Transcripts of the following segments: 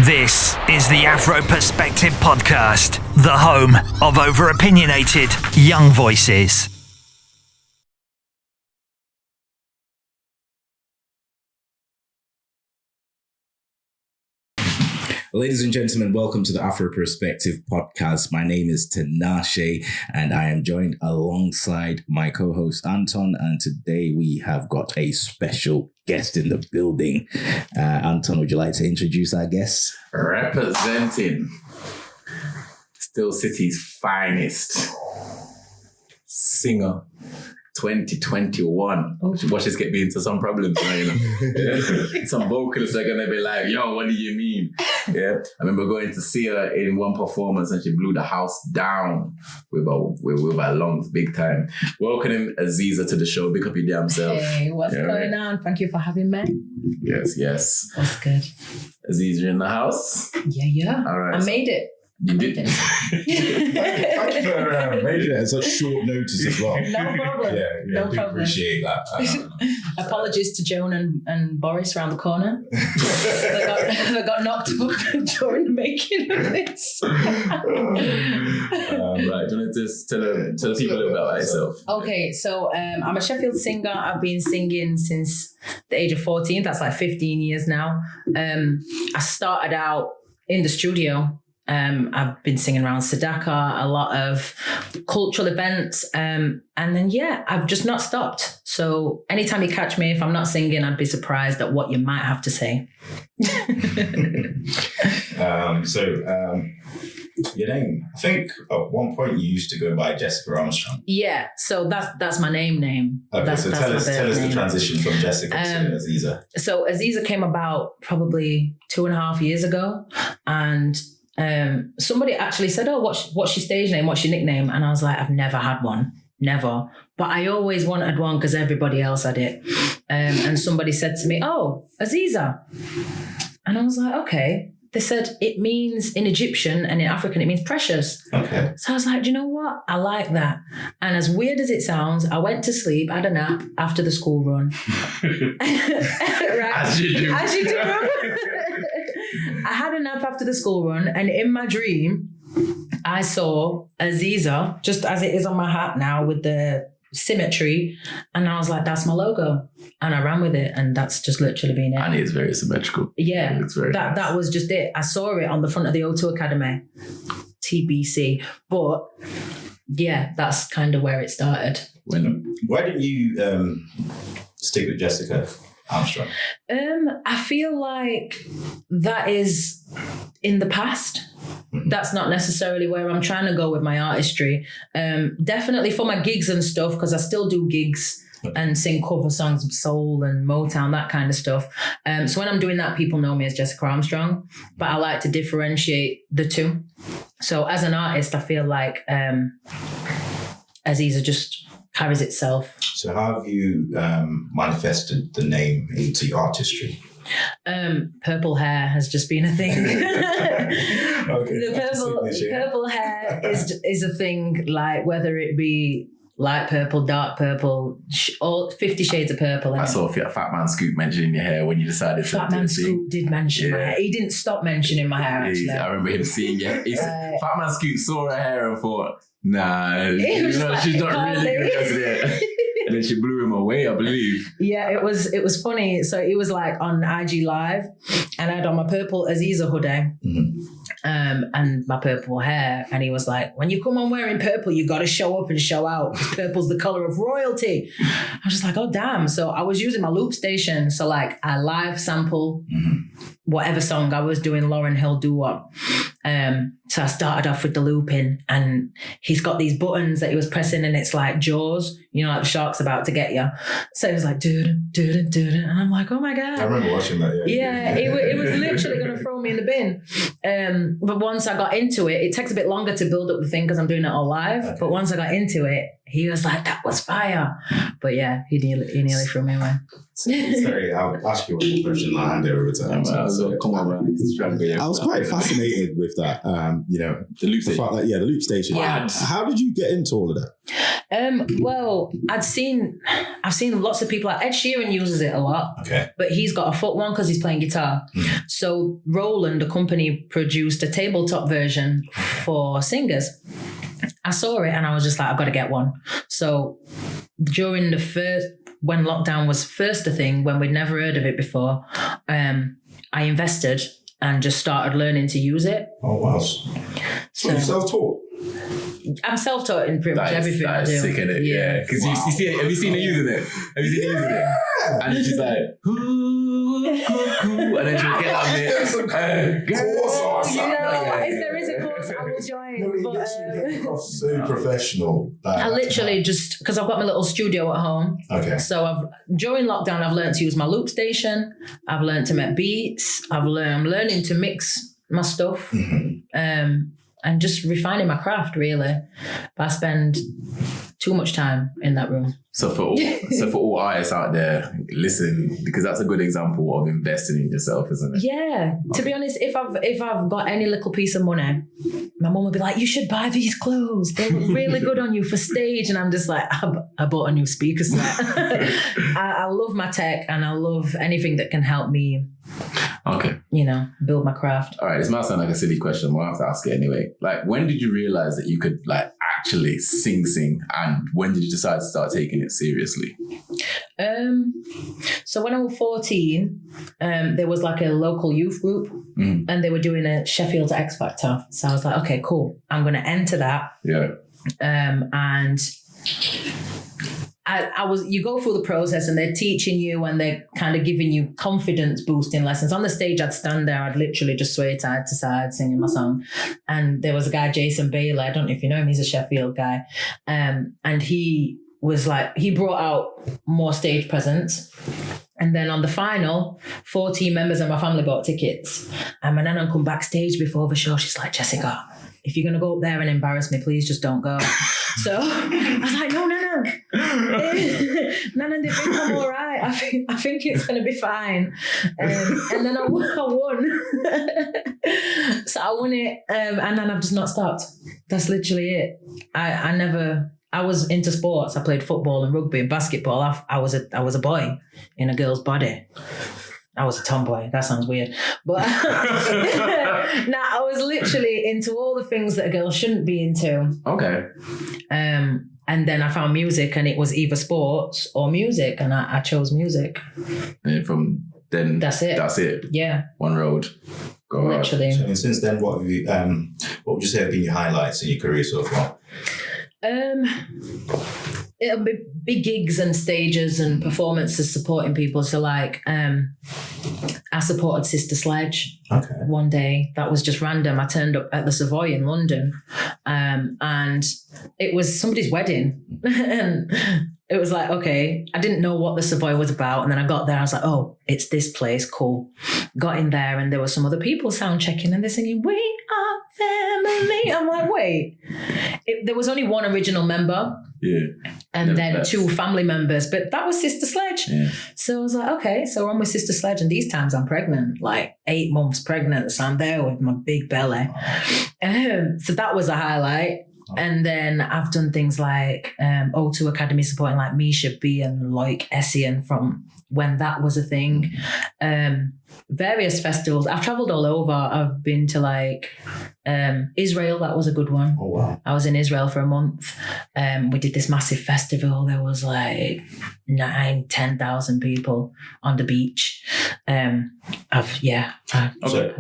This is the Afro Perspective Podcast, the home of over-opinionated young voices. Ladies and gentlemen, welcome to the Afro Perspective Podcast. My name is Tinashe and I am joined alongside my co-host Anton, and today we have got a special guest in the building. Anton, would you like to introduce our guest? Representing Still City's finest singer 2021. Watch us get me into some problems now, you know. Some vocalists are gonna be like, yo, what do you mean? Yeah. I remember going to see her in one performance and she blew the house down with her lungs big time. Welcome Aziza to the show. Pick up your damn self. Hey, what's going on? Thank you for having me. Yes. That's good. Aziz, you're in the house? Yeah. All right. I made it. You did? Thank you for making it at such short notice as well. No problem. No problem. Appreciate that. Apologies to Joan and Boris around the corner. they got knocked up during the making of this. Right. Do you want to just tell the people a little bit about yourself? Okay, so I'm a Sheffield singer. I've been singing since the age of 14. That's like 15 years now. I started out in the studio. I've been singing around Sadaka, a lot of cultural events, and then I've just not stopped. So anytime you catch me, if I'm not singing, I'd be surprised at what you might have to say. Your name, I think at one point you used to go by Jessica Armstrong. Yeah, so that's my name. Okay, that's tell us name. the transition from Jessica to Aziza. So Aziza came about probably 2.5 years ago, and somebody actually said, oh, what's your stage name? What's your nickname? And I was like, I've never had one. Never. But I always wanted one because everybody else had it. And somebody said to me, oh, Aziza. And I was like, okay. They said it means in Egyptian and in African, it means precious. Okay. So I was like, do you know what? I like that. And as weird as it sounds, I went to sleep, had a nap after the school run. Right? As you do. I had a nap after the school run, and in my dream, I saw Aziza, just as it is on my hat now with the symmetry, and I was like, that's my logo. And I ran with it, and that's just literally been it. And it's very symmetrical. Yeah, it's very nice. That was just it. I saw it on the front of the O2 Academy, TBC. But yeah, that's kind of where it started. Why didn't you stick with Jessica Armstrong? I feel like that is in the past. That's not necessarily where I'm trying to go with my artistry. Definitely for my gigs and stuff, because I still do gigs and sing cover songs of soul and Motown, that kind of stuff. So when I'm doing that, people know me as Jessica Armstrong, but I like to differentiate the two. So as an artist, I feel like Aziza just carries itself. So how have you manifested the name into your artistry? Purple hair has just been a thing. Okay. The purple hair is a thing, like whether it be light purple, dark purple, all 50 shades of purple. I saw Fat Man Scoop mentioning your hair when you decided to Fat Man Scoop did mention my hair. He didn't stop mentioning my hair, actually. I remember him seeing it. Fat Man Scoop saw her hair and thought, nah, she's not really going to go there. And then she blew him away, I believe. Yeah, it was funny. So it was like on IG Live, and I had on my purple Aziza hoodie. Mm-hmm. And my purple hair, and he was like, when you come on wearing purple, you got to show up and show out. Purple's the color of royalty. I was just like, oh damn. So I was using my loop station, so like I live sample whatever song I was doing. Lauryn Hill doo-wop. So I started off with the looping, and he's got these buttons that he was pressing, and it's like Jaws, you know, like the shark's about to get you. So it was like do and I'm like, oh my god. I remember watching that. Yeah, it was literally going to throw me in the bin. But once I got into it takes a bit longer to build up the thing because I'm doing it all live. Okay. But once I got into it, he was like, that was fire. But yeah, he nearly threw me away. Sorry, I'll ask you one question and I'll hand it over to Anton. Come on, man. I was quite fascinated with that, the loop station. The loop station. Yeah. How did you get into all of that? Well, I've seen lots of people. Ed Sheeran uses it a lot. Okay. But he's got a foot one because he's playing guitar. So Roland, the company, produced a tabletop version for singers. I saw it and I was just like, I've got to get one. So during when lockdown was first a thing, when we'd never heard of it before, I invested and just started learning to use it. Oh, wow. So you're self-taught? I'm self-taught in pretty much everything I do. That is sick, innit? Yeah. Because you see it. Have you seen her using it? And then she's like, and then she'll get out of it. If there is a course, I will join. But, so professional. I literally just, because I've got my little studio at home. Okay. So during lockdown, I've learned to use my loop station. I've learned to make beats. I'm learning to mix my stuff. And just refining my craft, really. But I spend too much time in that room. So for all artists out there, listen, because that's a good example of investing in yourself, isn't it? Yeah. Okay. To be honest, if I've got any little piece of money, my mum would be like, "You should buy these clothes. They look really good on you for stage." And I'm just like, I bought a new speaker set. I love my tech and I love anything that can help me. Okay. Build my craft. All right. This might sound like a silly question, but I'll have to ask it anyway. Like, when did you realize that you could actually sing, and when did you decide to start taking it seriously? So when I was 14, there was like a local youth group and they were doing a Sheffield X Factor. So I was like, okay, cool. I'm going to enter that. Yeah. And you go through the process and they're teaching you and they're kind of giving you confidence boosting lessons. On the stage, I'd stand there, I'd literally just sway side to side singing my song. And there was a guy, Jason Bailey, I don't know if you know him, he's a Sheffield guy. And he was like, he brought out more stage presence. And then on the final, 14 members of my family bought tickets. And my nana come backstage before the show. She's like, "Jessica, if you're going to go up there and embarrass me, please just don't go." So I was like, no. Nana, they think I'm all right. I think it's going to be fine. And then I won. So I won it. And then I've just not stopped. That's literally it. I was into sports. I played football and rugby and basketball. I was a boy in a girl's body. I was a tomboy. That sounds weird. But I was literally into all the things that a girl shouldn't be into. Okay. And then I found music and it was either sports or music and I chose music. And from then... That's it? Yeah. One road. Go literally. So, and since then, what would you say have been your highlights in your career so far? It'll be big gigs and stages and performances supporting people. So I supported Sister Sledge one day. That was just random. I turned up at the Savoy in London and it was somebody's wedding. And it was like, okay, I didn't know what the Savoy was about. And then I got there, I was like, oh, it's this place, cool. Got in there and there were some other people sound checking and they're singing, "We are family." I'm like, wait. There was only one original member. Yeah. And then two family members, but that was Sister Sledge. Yeah. So I was like, okay, so we're on with Sister Sledge and these times I'm pregnant, like 8 months pregnant. So I'm there with my big belly. So that was a highlight. And then I've done things like O2 Academy supporting like Misha B and like Essien from when that was a thing. Various festivals. I've traveled all over. I've been to like Israel. That was a good one. Oh, wow. I was in Israel for a month. We did this massive festival. There was like 9,000-10,000 people on the beach. I've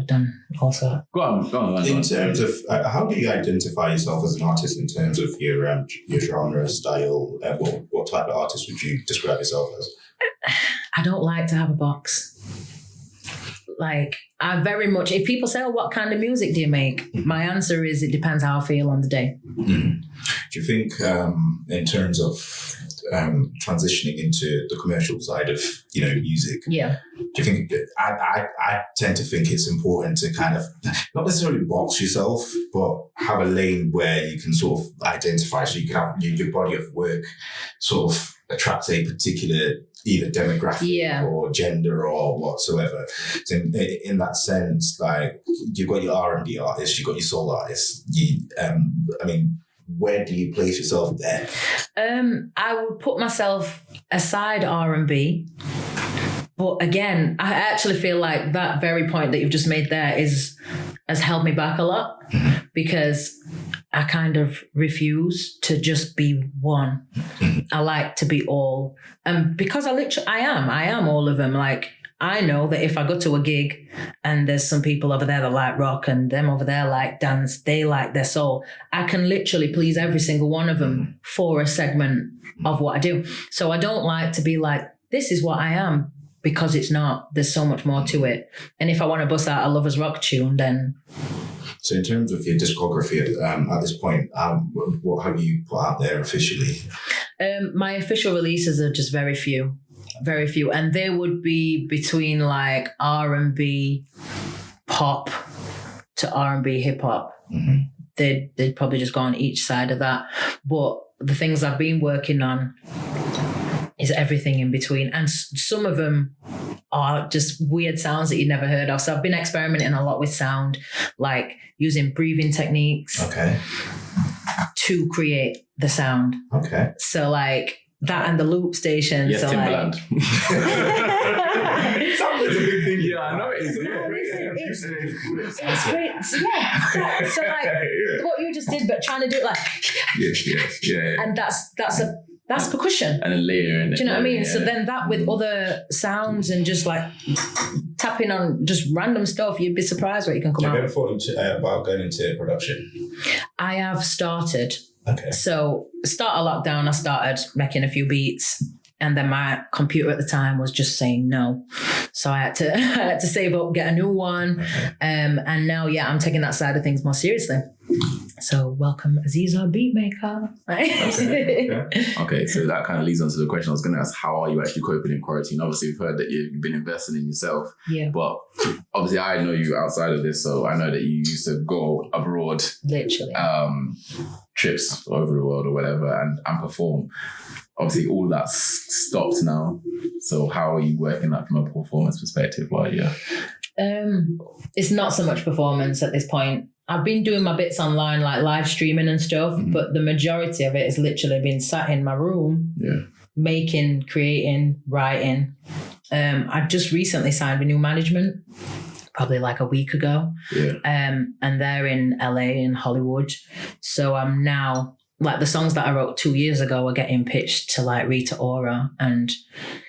done also. Go on. In terms of how do you identify yourself as an artist in terms of your genre, style? What type of artist would you describe yourself as? I don't like to have a box. Like, I very much, if people say, "Oh, what kind of music do you make?" My answer is, it depends how I feel on the day. Mm-hmm. Do you think in terms of transitioning into the commercial side of, music? Yeah. Do you think, I tend to think it's important to kind of, not necessarily box yourself, but have a lane where you can sort of identify, so you can have your body of work sort of attracts a particular, either demographic or gender or whatsoever. So in that sense, like you've got your R&B artists, you've got your soul artists. Where do you place yourself there? I would put myself aside R&B. But again, I actually feel like that very point that you've just made there has held me back a lot, because I kind of refuse to just be one. I like to be all. And because I am all of them. Like, I know that if I go to a gig and there's some people over there that like rock and them over there like dance, they like their soul, I can literally please every single one of them for a segment of what I do. So I don't like to be like, this is what I am, because it's not. There's so much more to it. And if I want to bust out a Lovers Rock tune, then... So in terms of your discography at this point, what have you put out there officially? My official releases are just very few. And they would be between like R&B, pop to R&B, hip hop. Mm-hmm. They'd probably just go on each side of that. But the things I've been working on is everything in between. And some of them are just weird sounds that you'd never heard of. So I've been experimenting a lot with sound, like using breathing techniques to create the sound. Okay. So like that and the loop station. Yes, so Timberland. Like, sound is a big thing. Yeah, I know it is. It's great. So like what you just did, but trying to do it like yeah. And that's percussion. And a layer in it. Do you know what I mean? Yeah. So then that with other sounds and just like tapping on just random stuff, you'd be surprised what you can come out. Have you ever thought about going into production? I have started. Okay. So start of lockdown, I started making a few beats, and then my computer at the time was just saying no. So I had to save up, get a new one. Okay. And now, I'm taking that side of things more seriously. So welcome Aziza, beatmaker. Okay, so that kind of leads on to the question I was going to ask. How are you actually coping in quarantine? Obviously, we've heard that you've been investing in yourself. Yeah. But obviously, I know you outside of this, so I know that you used to go abroad. Literally. Trips over the world or whatever and perform. Obviously, all that's stopped now. So how are you working that from a performance perspective while you're... It's not so much performance at this point. I've been doing my bits online, like live streaming and stuff, but the majority of it has literally been sat in my room, making, creating, writing. I just recently signed with new management, probably like a week ago. And they're in LA in Hollywood. So I'm now, like the songs that I wrote 2 years ago are getting pitched to like Rita Ora. And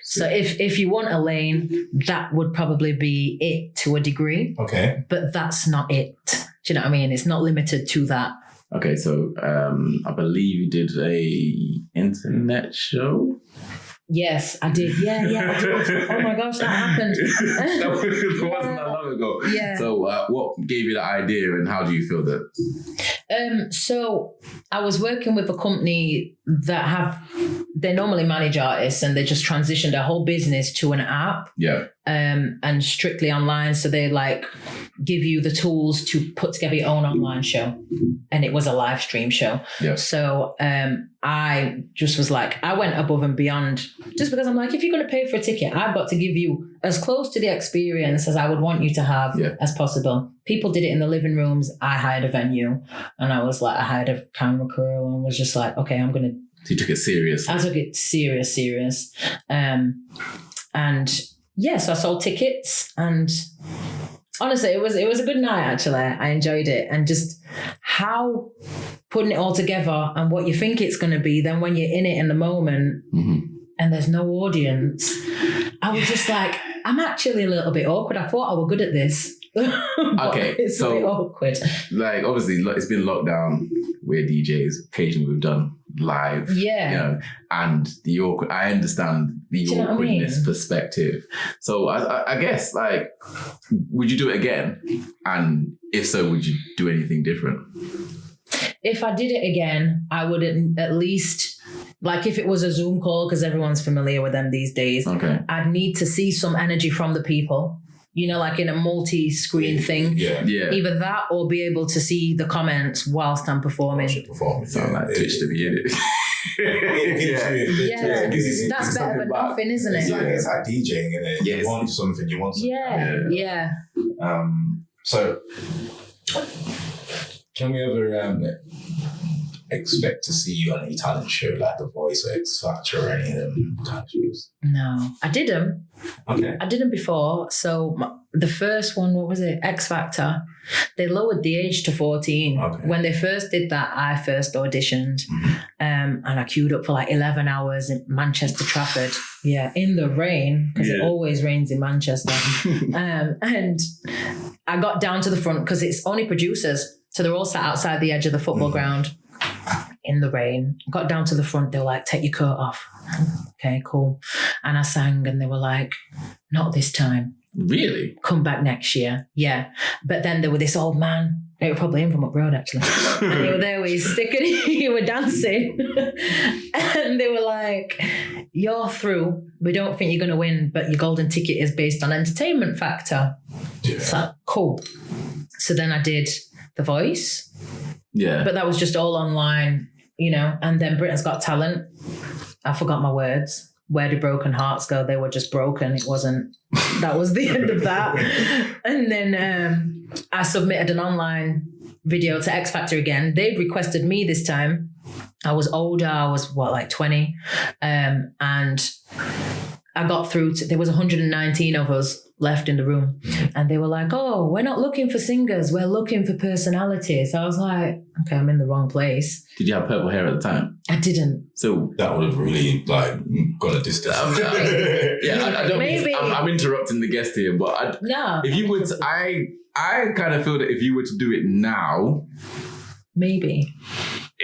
so if you want a lane, that would probably be it to a degree. Okay. But that's not it. Do you know what I mean? It's not limited to that. Okay, so I believe you did a internet show. Yes, I did. Yeah, I did. Oh my gosh, that happened. That wasn't that long ago. Yeah. So what gave you the idea and how do you feel that? So I was working with a company that they normally manage artists and they just transitioned their whole business to an app. Yeah. And strictly online. So they like give you the tools to put together your own online show. And it was a live stream show. Yeah. So I just was like, I went above and beyond just because I'm like, if you're going to pay for a ticket, I've got to give you as close to the experience as I would want you to have as possible. People did it in the living rooms. I hired a venue and I was like, I hired a camera crew and was just like, okay, I'm going to. So you took it serious. I took it serious. And so I sold tickets and honestly, it was a good night, actually. I enjoyed it. And just how putting it all together and what you think it's going to be, then when you're in it in the moment and there's no audience, I was just like, I'm actually a little bit awkward. I thought I was good at this. Okay, it's so a bit awkward. Like, obviously, it's been lockdown. We're DJs. Occasionally we've done live. Yeah. You know, and the awkward, I understand the awkwardness perspective. So I guess, like, would you do it again? And if so, would you do anything different? If I did it again, I would at least, like if it was a Zoom call, because everyone's familiar with them these days, I'd need to see some energy from the people. You know, like in a multi-screen thing. Yeah. Either that or be able to see the comments whilst I'm performing. Sound like Twitch to be in it. It gives you That's better than back. nothing, isn't it? It's like DJing, isn't it? Yes. You want something. Yeah. So, can we ever expect to see you on any talent show like The Voice or X Factor or any of them kind of shows? No, I did them. Okay. I did them before. So the first one, what was it? X Factor. They lowered the age to 14. Okay. When they first did that, I first auditioned, and I queued up for like 11 hours in Manchester Trafford. Yeah, in the rain, because it always rains in Manchester. And I got down to the front because it's only producers. So they're all sat outside the edge of the football ground in the rain. Got down to the front. They were like, take your coat off. Okay, cool. And I sang and they were like, not this time. Really? Come back next year. Yeah. But then there were this old man. They were probably in from up road, actually. And he was there with his stick and he were dancing. And they were like, you're through. We don't think you're going to win, but your golden ticket is based on entertainment factor. Yeah. So, cool. So then I did The Voice. Yeah. But that was just all online, you know. And then Britain's Got Talent. I forgot my words. Where do broken hearts go? They were just broken. It wasn't, that was the end of that. And then I submitted an online video to X Factor again. They'd requested me this time. I was older. I was, like 20. And I got through to, there was 119 of us left in the room. And they were like, oh, we're not looking for singers. We're looking for personalities. I was like, okay, I'm in the wrong place. Did you have purple hair at the time? I didn't. So That would have really gone a distance. I don't. Maybe. I'm interrupting the guest here, but No. if you would, I kind of feel that if you were to do it now, Maybe.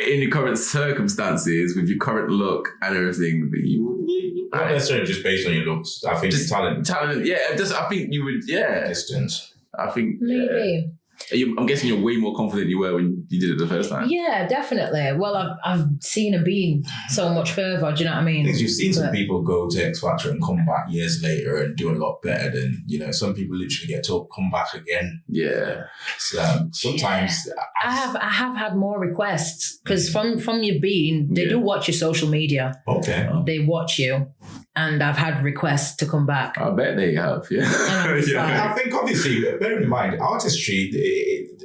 in your current circumstances, with your current look and everything, that you Not necessarily just based on your looks. I think Just talent talent. Yeah, I think you would. Yeah, distance. I think. Maybe. I'm guessing you're way more confident you were when you did it the first time. Yeah, definitely. Well, I've seen and been so much further. Do you know what I mean? Because you've seen some people go to X Factor and come back years later and do a lot better than, some people literally get told, come back again. Yeah. So, sometimes I have had more requests because from you've been, they do watch your social media. Okay. They watch you, and I've had requests to come back. I bet they have. Yeah. And I'm just like, I think obviously, bearing in mind, artistry,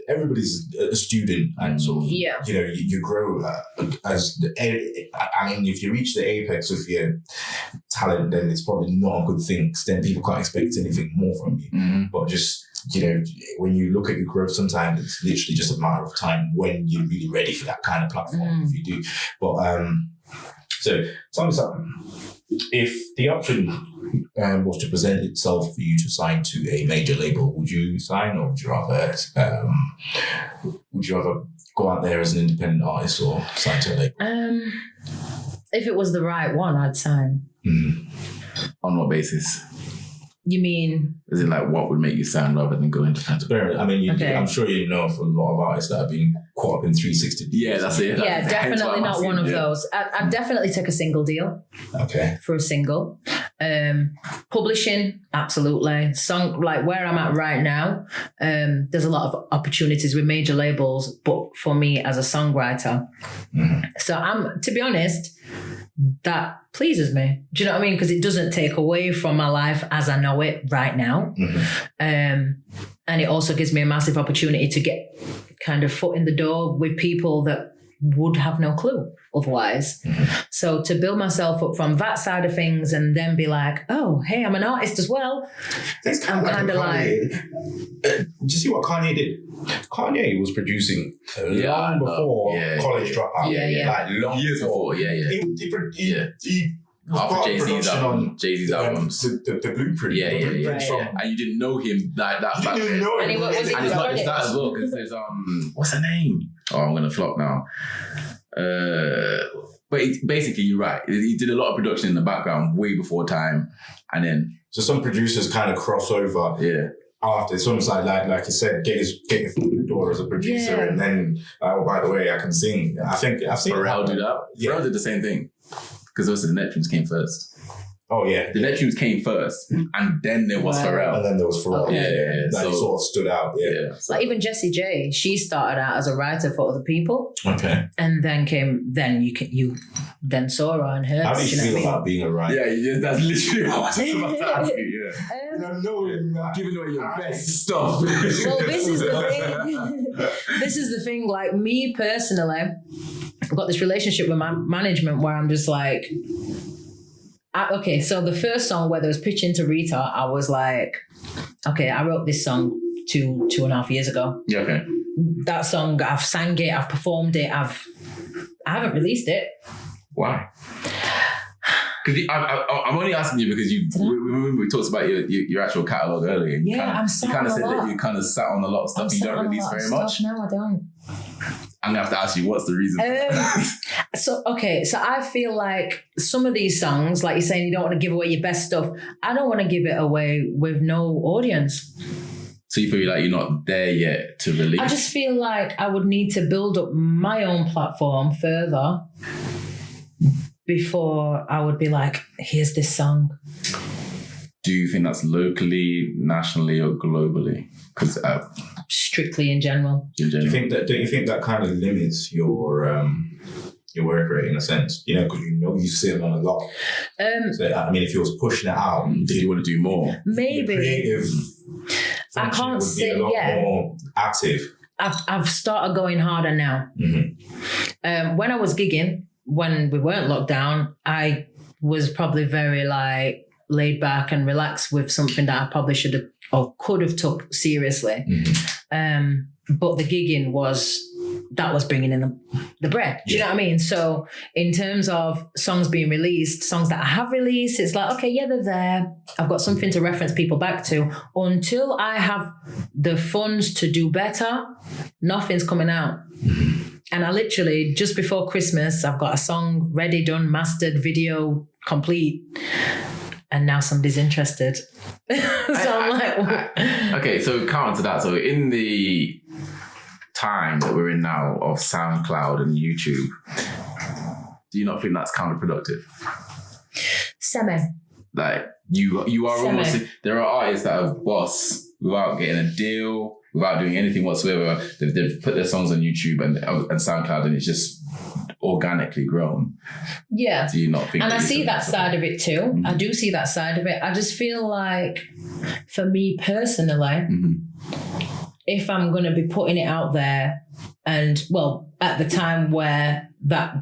everybody's a student and sort of, you grow if you reach the apex of your talent, then it's probably not a good thing, because then people can't expect anything more from you. Mm-hmm. But just, when you look at your growth, sometimes it's literally just a matter of time when you're really ready for that kind of platform, if you do. But, so tell me something. If the option was to present itself for you to sign to a major label, would you sign, or would you rather go out there as an independent artist or sign to a label? If it was the right one, I'd sign. On what basis? You mean? Is it like what would make you sign rather than go independent? I mean, Okay. I'm sure you know of a lot of artists that have been caught up in 360 deals. Yeah, that's it. Yeah, That's definitely what I'm not one of asking, those. I'd definitely take a single deal. Okay. For a single. Publishing, absolutely. Song, like where I'm at right now, there's a lot of opportunities with major labels, but for me as a songwriter. So to be honest, that pleases me. Do you know what I mean? Because it doesn't take away from my life as I know it right now. And it also gives me a massive opportunity to get kind of foot in the door with people that would have no clue otherwise. So to build myself up from that side of things and then be like, oh, hey, I'm an artist as well. It's kind of like did you see what Kanye did? Kanye was producing long before College Dropout. Like long years before. He was half part of Jay-Z's albums. The blueprint. Yeah. And you didn't know him like that. You didn't know him. And And it's not just that as well, because there's what's her name? Oh, I'm gonna flop now. But basically, you're right. He did a lot of production in the background way before time, and then some producers kind of cross over. Yeah. After it's almost like you said, get your foot in the door as a producer, and then by the way, I can sing. I think I've seen Pharrell do that. Yeah. Pharrell did the same thing, because also the Neptunes came first. Oh yeah. The Neptunes came first, and then there was Pharrell. And then there was Pharrell. Okay. Yeah. That So, sort of stood out. Yeah. Like even Jessie J, she started out as a writer for other people, Okay. and then you then saw her and heard. How do you know feel what I mean? about being a writer? yeah, that's literally what I was about to ask you. Yeah. Knowing that. Giving away your best stuff. Well, this is the thing. This is the thing. Like me personally, I've got this relationship with my management where I'm just like, okay. So the first song where there was pitching to Rita, I was like, okay, I wrote this song 2.5 years ago. Yeah, okay. That song, I've sang it, I've performed it, I haven't released it. Why? Because I'm only asking you because we talked about your actual catalogue earlier. And you kind of said that you kind of sat on a lot of stuff you don't release very much. No, I don't. I'm gonna have to ask you, what's the reason? So I feel like some of these songs, like you're saying, you don't want to give away your best stuff. I don't want to give it away with no audience. So you feel like you're not there yet to release? I just feel like I would need to build up my own platform further before I would be like, here's this song. Do you think that's locally, nationally, or globally? Because strictly in general. In general. Don't you think that kind of limits your work rate in a sense? You know, because you sit on a lot. So I mean, if you was pushing it out, do you want to do more? Maybe. The creative I can't say more active. I've started going harder now. Mm-hmm. When I was gigging, when we weren't locked down, I was probably very like laid back and relaxed with something that I probably should have or could have took seriously. Mm-hmm. But the gigging was bringing in the bread. Do you know what I mean? So in terms of songs being released, songs that I have released, it's like, okay, yeah, they're there. I've got something to reference people back to. Until I have the funds to do better, nothing's coming out. And I literally, just before Christmas, I've got a song ready, done, mastered, video complete. And now somebody's interested. I'm like... Okay, so counter to that. So in the time that we're in now of SoundCloud and YouTube, do you not think that's counterproductive? Semi. Like you are Semi. almost, there are artists that have bossed without getting a deal, without doing anything whatsoever. They've put their songs on YouTube and SoundCloud, and it's just organically grown. Yeah. Do you not think? And I see that side of it too. Mm-hmm. I do see that side of it. I just feel like, for me personally, if I'm going to be putting it out there, and well, at the time where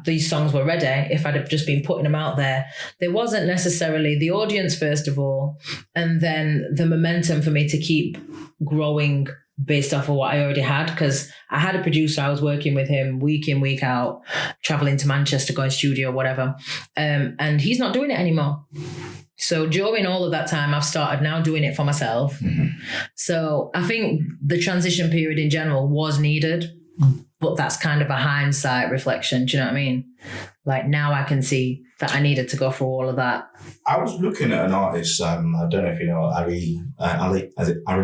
these songs were ready, if I'd have just been putting them out there wasn't necessarily the audience first of all, and then the momentum for me to keep growing based off of what I already had, because I had a producer, I was working with him week in, week out, traveling to Manchester, going studio, whatever. And he's not doing it anymore. So during all of that time, I've started now doing it for myself. Mm-hmm. So I think the transition period in general was needed, but that's kind of a hindsight reflection. Do you know what I mean? Like now I can see that I needed to go through all of that. I was looking at an artist, I don't know if you know Ari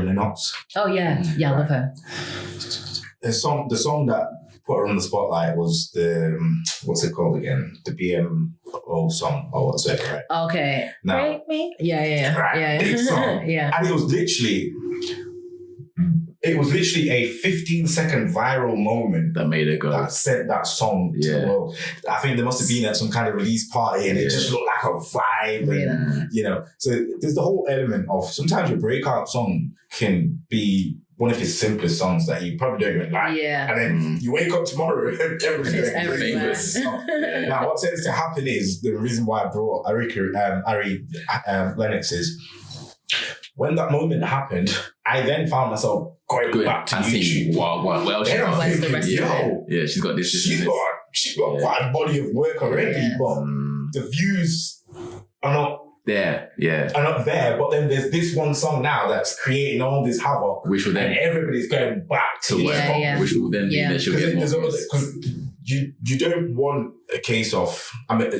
Lennox. Oh yeah, I love her. The song that put her on the spotlight was the, what's it called again? The BMO song or whatever, right? Okay. Now, Break me. Yeah. Right, Yeah. big song. Yeah. And it was literally a 15-second viral moment that made it go. That sent that song to the world. I think there must have been at some kind of release party and it just looked like a vibe. And, you know, so there's the whole element of sometimes your breakout song can be one of your simplest songs that you probably don't even like. Yeah. And then you wake up tomorrow and everybody's going famous. Now, what tends to happen is the reason why I brought Ari Lennox is when that moment happened, I then found myself going back to YouTube. Well, she's got this. She's got quite a body of work already, but the views are not there. Are not there. But then there's this one song now that's creating all this havoc, which will then everybody's going back to which will then mean that she'll get more. You don't want a case of, I mean,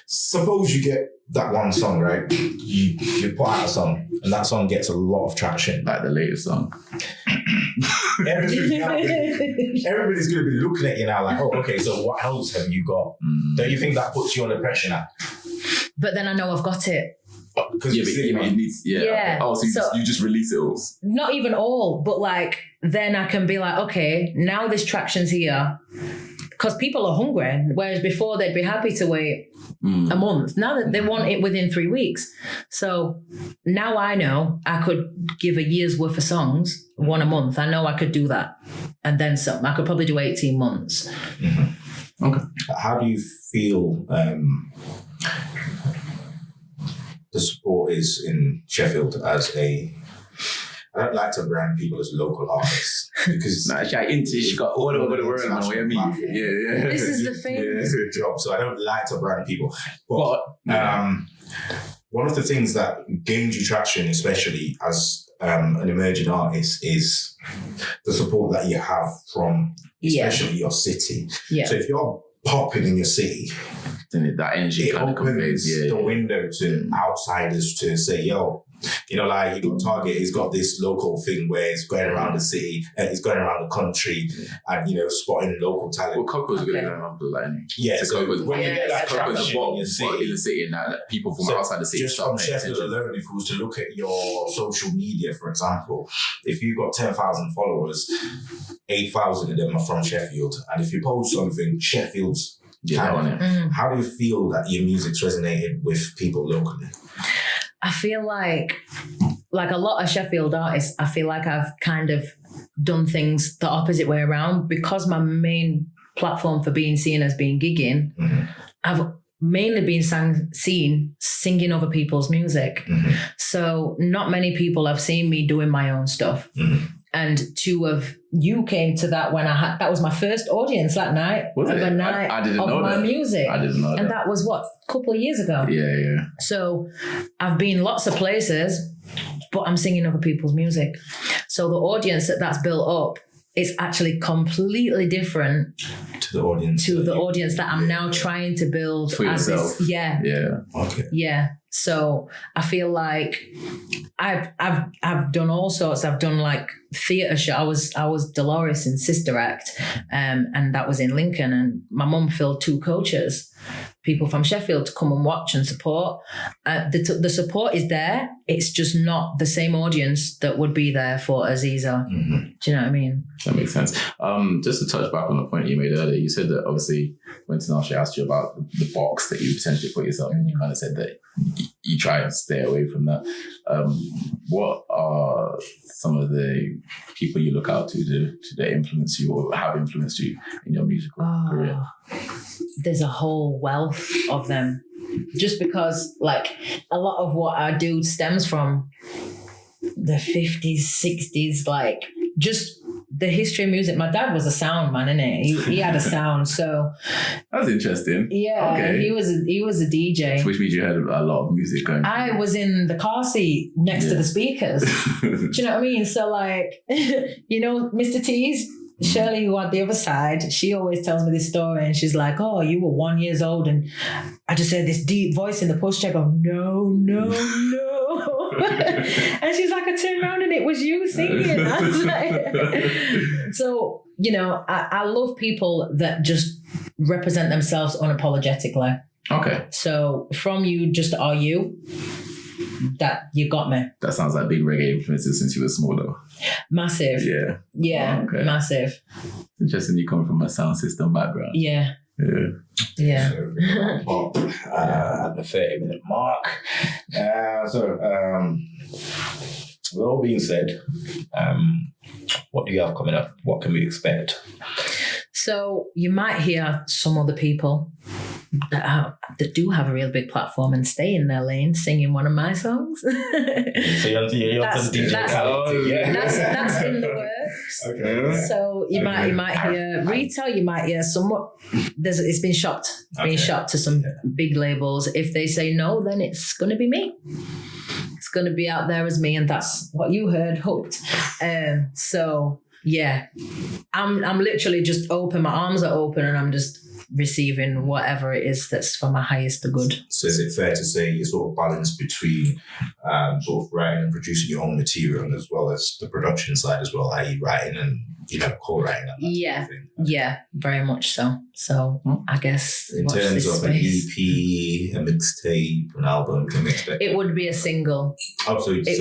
suppose you get that one song, right? You put out a song and that song gets a lot of traction. Like the latest song. Everybody's going to be looking at you now like, oh, okay, so what else have you got? Don't you think that puts you under pressure now? But then I know I've got it. Because you just release it all. Not even all, but like then I can be like, okay, now this traction's here. Because people are hungry, whereas before they'd be happy to wait a month. Now that they want it within 3 weeks. So now I know I could give a year's worth of songs, one a month. I know I could do that. And then some. I could probably do 18 months. Mm-hmm. Okay. How do you feel the support is in Sheffield as a... I don't like to brand people as local artists because she got all over the world now. What I mean, yeah. This is the thing. Yeah, it's a good job. So I don't like to brand people, but one of the things that gains you traction, especially as an emerging artist, is the support that you have from especially your city. Yeah. So if you're popping in your city, then that energy it opens the window to outsiders to say, yo, you know, like you got Target, he's got this local thing where he's going around the city, he's going around the country and, you know, spotting local talent. Well, Coco's a good example, like, so when you get that traction in your city, in the city, and that people from outside the city just from Sheffield alone, if we was to look at your social media, for example, if you've got 10,000 followers, 8,000 of them are from Sheffield, and if you post something, Sheffield's how do you feel that your music's resonated with people locally? I feel like a lot of Sheffield artists, I feel like I've kind of done things the opposite way around because my main platform for being seen as being gigging, I've mainly been seen singing other people's music. So not many people have seen me doing my own stuff. And two of you came to that when that was my first audience that night. I didn't know my music. I didn't know that. And that was a couple of years ago. Yeah. So I've been lots of places, but I'm singing other people's music. So the audience that's built up is actually completely different to the audience that I'm now trying to build for yourself. Okay. Yeah. So I feel like I've done all sorts. I've done like theatre show. I was Dolores in Sister Act, and that was in Lincoln. And my mum filled 2 coaches, people from Sheffield, to come and watch and support. The support is there. It's just not the same audience that would be there for Aziza. Do you know what I mean? That makes sense. Just to touch back on the point you made earlier, you said that obviously when Tinashe asked you about the box that you potentially put yourself in, you kind of said that you try and stay away from that. What are some of the people you look out to that influence you or have influenced you in your musical career? There's a whole wealth of them. Just because like a lot of what I do stems from the 50s, 60s, like just the history of music. My dad was a sound man, innit? He had a sound, so that's interesting. Yeah, okay. He was a DJ, which means you had a lot of music going. I was in the car seat next to the speakers. Do you know what I mean? So like, you know, Mr. T's. Shirley, who on the other side, she always tells me this story, and she's like, "Oh, you were 1 year old," and I just heard this deep voice in the pushchair go, "No, no, no," and she's like, "I turned around and it was you singing." I was like, so you know, I love people that just represent themselves unapologetically. Okay. So from you, just are you. That you got me. That sounds like big reggae influences since you were small though. Massive. Yeah. Oh, okay. Massive. It's interesting you come from a sound system background. Yeah. So, at the 30-minute mark. With all being said, what do you have coming up? What can we expect? So you might hear some other people that do have a real big platform and stay in their lane singing one of my songs. So you're that's in the works. Okay. So you might hear Rita, you might hear somewhat. It's been shopped. Been shopped to some big labels. If they say no, then it's going to be me. It's going to be out there as me, and that's what you heard. Hooked. So. Yeah, I'm literally just open. My arms are open, and I'm just receiving whatever it is that's for my highest good. So is it fair to say you sort of balance between sort of writing and producing your own material, and as well as the production side as well, i.e. writing and you kind of co-writing that Yeah. sort of thing. Yeah, very much so. So I guess In watch terms this of an space. EP, a mixtape, an album, can we expect? It would be a single. Absolutely. It,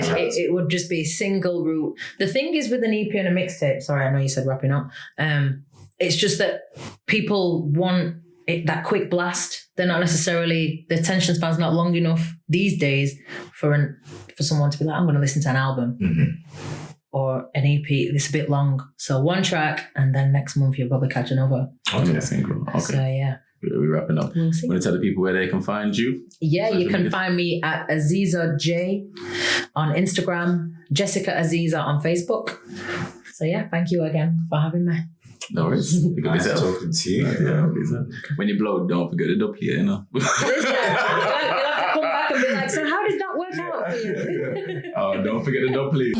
So it would just be a single route. The thing is with an EP and a mixtape, sorry, I know you said wrapping up. It's just that people want that quick blast. They're not necessarily, the attention span's not long enough these days for someone to be like, I'm going to listen to an album or an EP. It's a bit long. So one track and then next month you'll probably catch another. Okay, single. Okay. So yeah. We're wrapping up. We'll see. Want to tell the people where they can find you? Yeah, you Social can media. find me at Aziza J on Instagram, Jessica Aziza on Facebook. So yeah, thank you again for having me. No worries. Pick up Nice yourself. talking to you. Yeah, when you blow, don't forget the double, you know. Listen, you'll have to come back and be like, so how did that work out for you? Oh, don't forget the double, please.